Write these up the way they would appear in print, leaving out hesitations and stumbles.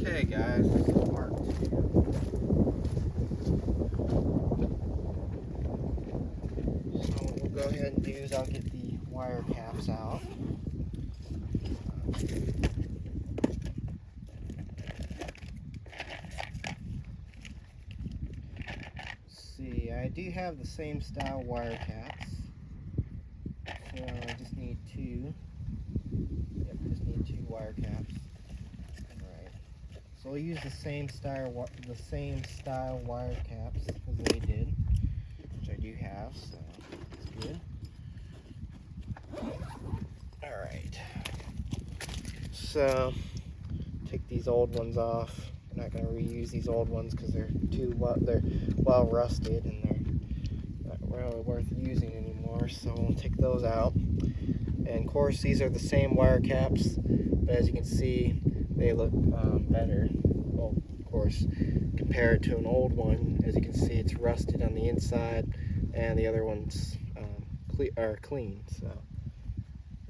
Okay guys, this is part 2. So what we'll go ahead and do is I'll get the wire caps out. Let's see, I do have the same style wire caps. So I just need 2. Yep, just need 2 wire caps. Alright. So we'll use the same style wire caps as they did, which I do have, so that's good. Alright. So take these old ones off. I'm not going to reuse these old ones because they're well rusted and they're not really worth using anymore. So we'll take those out. And of course, these are the same wire caps, but as you can see, they look better. Well, of course, compare it to an old one. As you can see, it's rusted on the inside, and the other one's clean. So,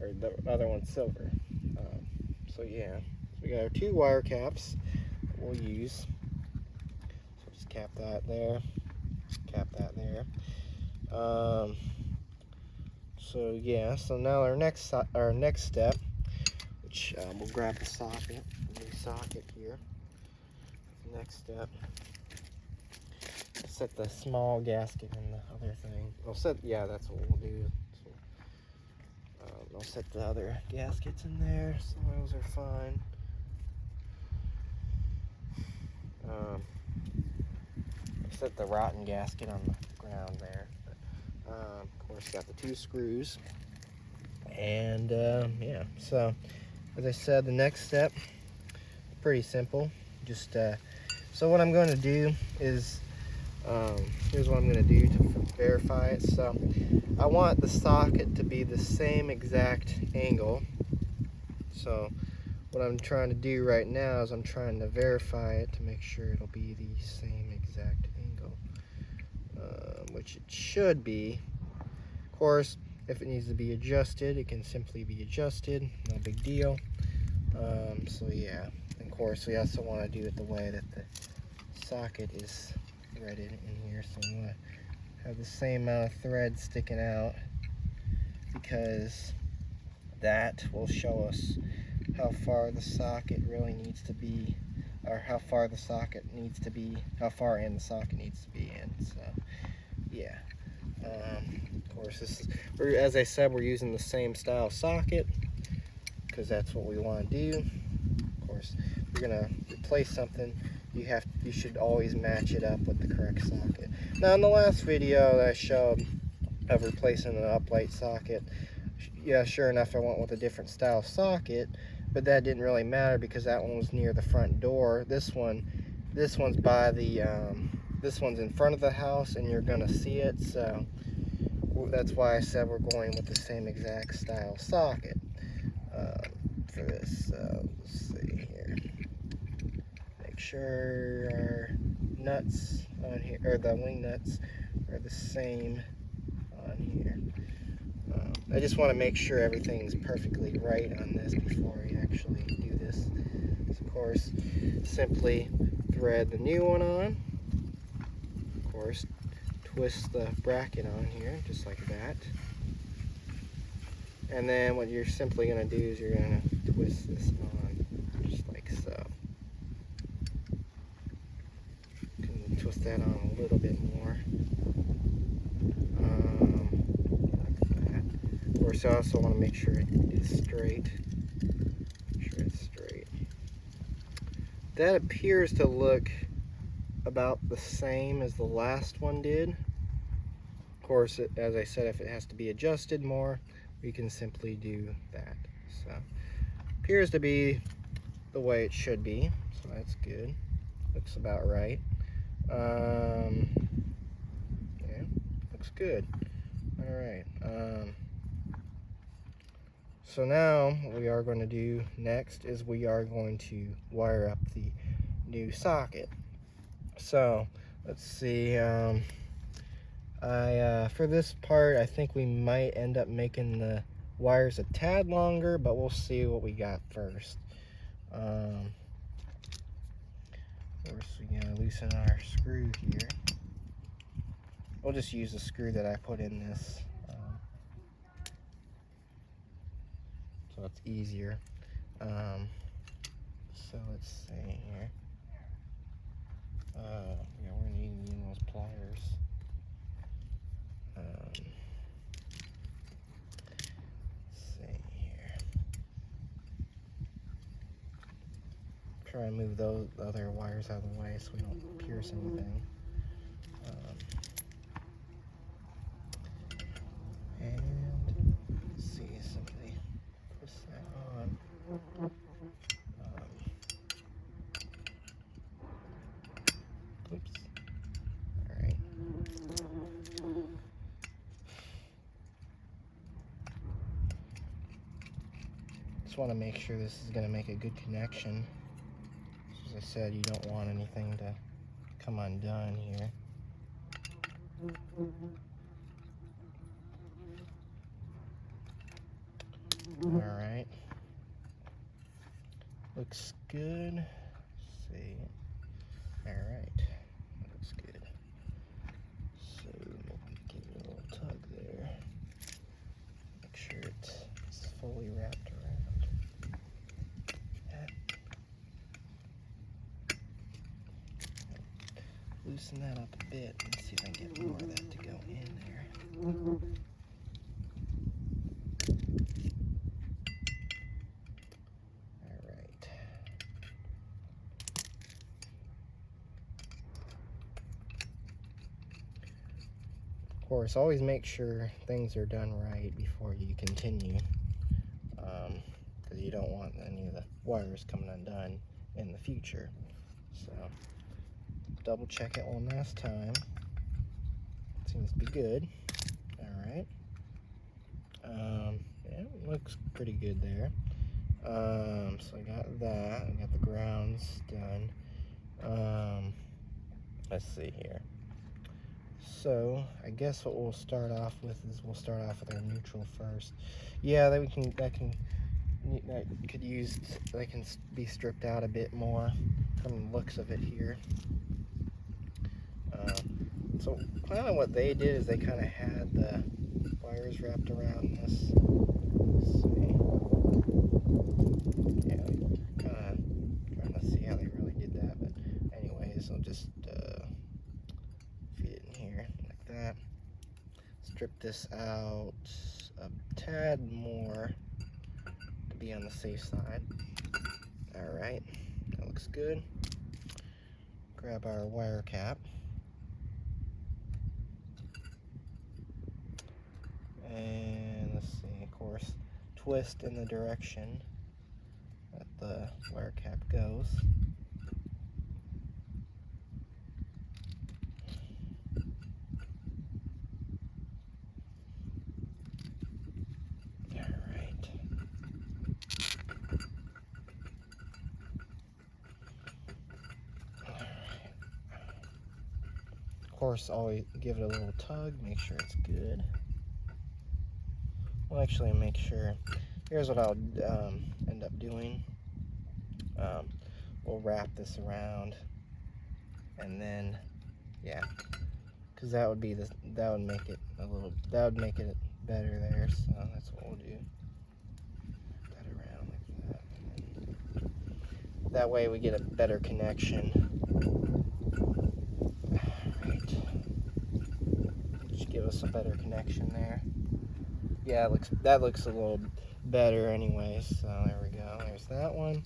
or the other one's silver. So yeah, so we got our 2 wire caps that we'll use. So just cap that there, cap that there. So yeah, so now our next step, which we'll grab the socket, the new socket here. The next step, set the small gasket in the other thing. That's what we'll do. So, I'll set the other gaskets in there, so those are fine. Set the rotten gasket on the ground there. Of course, got the 2 screws. And yeah, so as I said, the next step, pretty simple. Just so what I'm going to do is here's what I'm going to do to verify it. So I want the socket to be the same exact angle. So what I'm trying to do right now is I'm trying to verify it to make sure it'll be the same exact angle, which it should be. Of course, if it needs to be adjusted, it can simply be adjusted, no big deal. So yeah, of course we also want to do it the way that the socket is threaded in here. So I'm going to have the same amount of thread sticking out, because that will show us how far the socket really needs to be, or how far in the socket needs to be in. So yeah, of course as I said, we're using the same style socket because that's what we want to do. Of course, if you're gonna replace something, you should always match it up with the correct socket. Now in the last video that I showed of replacing an upright socket, yeah, sure enough I went with a different style socket, but that didn't really matter because that one was near the front door. This one's by the this one's in front of the house and you're gonna see it, so that's why I said we're going with the same exact style socket for this. So let's see here, make sure our nuts on here, or the wing nuts, are the same on here. I just want to make sure everything's perfectly right on this before we actually do this. So of course, simply thread the new one on. Of course, twist the bracket on here, just like that. And then what you're simply going to do is you're going to twist this on, just like so. You can twist that on a little bit more. Like that. Of course, I also want to make sure it is straight. Make sure it's straight. That appears to look about the same as the last one did. Of course, as I said, if it has to be adjusted more, we can simply do that. So appears to be the way it should be, so that's good. Looks about right. Yeah, looks good. All right. So now what we are going to do next is we are going to wire up the new socket. So let's see. For this part, I think we might end up making the wires a tad longer, but we'll see what we got first. course, we gotta loosen our screw here. We'll just use the screw that I put in this, so it's easier. So let's see here. Yeah, we're gonna need those pliers. Let's see here. Try and move those other wires out of the way so we don't pierce anything. And let's see, simply push that on. Oops. All right. Just want to make sure this is going to make a good connection. As I said, you don't want anything to come undone here. All right. Looks good. Let's see. All right. Looks good. So give it a little tug there. Make sure it's fully wrapped around. Loosen that up a bit and see if I can get more of that to go in there. Alright. Of course, always make sure things are done right before you continue, because you don't want any of the wires coming undone in the future. So double check it one last time. Seems to be good. Alright. Yeah, it looks pretty good there. So I got that. I got the grounds done. Let's see here. So I guess what we'll start off with is we'll start off with our neutral first. Yeah, that can be stripped out a bit more from the looks of it here. So kind of what they did is they kind of had the wires wrapped around this. Let's see. Yeah, kind of trying to see how they really did that, but anyways, I'll just feed it in here like that. Strip this out a tad more to be on the safe side. All right, that looks good. Grab our wire cap. And let's see, of course, twist in the direction that the wire cap goes. Alright. Of course, always give it a little tug, make sure it's good. Well, actually, make sure. Here's what I'll end up doing. We'll wrap this around, and then, yeah, because that would make it better there. So that's what we'll do. That around like that. That way we get a better connection. All right. Just give us a better connection there. Yeah, that looks a little better anyway, so there we go. There's that one.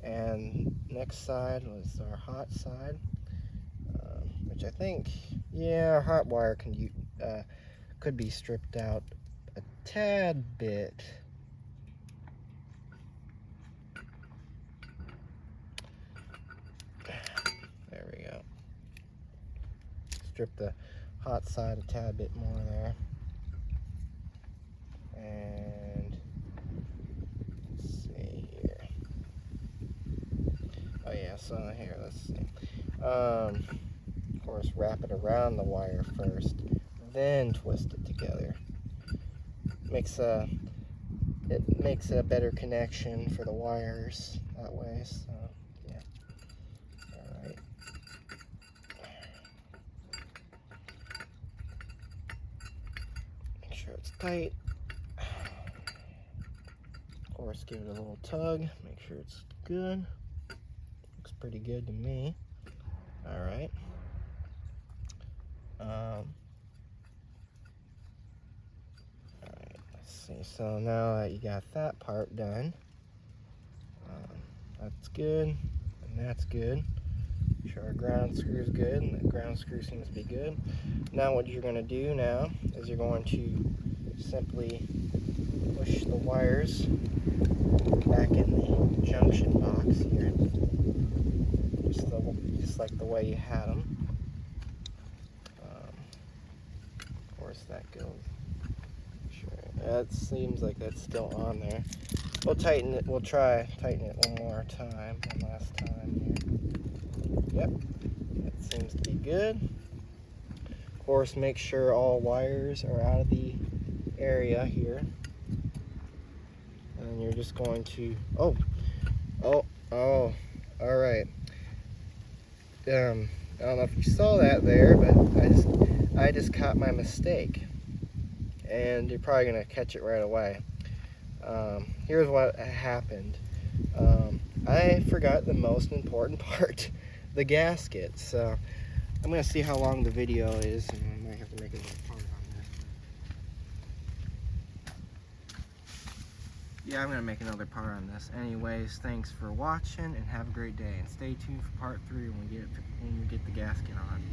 And next side was our hot side, which I think, yeah, our hot wire could be stripped out a tad bit. There we go. Strip the hot side a tad bit more there. And let's see here. Oh yeah, so here, let's see. Of course, wrap it around the wire first, then twist it together. It makes a better connection for the wires that way. So yeah. All right. it's tight. Of course, give it a little tug, make sure it's good. Looks pretty good to me. All right. All right, let's see. So now that you got that part done, that's good, and that's good. Make sure our ground screw is good, and the ground screw seems to be good. Now what you're going to do now is you're going to simply push the wires back in the junction box here, just like the way you had them. Of course, that goes. Sure, that seems like that's still on there. We'll tighten it. We'll try tighten it one more time, one last time here. Yep, that seems to be good. Of course, make sure all wires are out of the area here. And you're just going to, all right. I don't know if you saw that there, but I just caught my mistake, and you're probably gonna catch it right away. Here's what happened. I forgot the most important part, the gasket. So I'm gonna see how long the video is, and I might have to make another part on this. Yeah, I'm gonna make another part on this. Anyways, thanks for watching, and have a great day. And stay tuned for part 3 when we get the gasket on.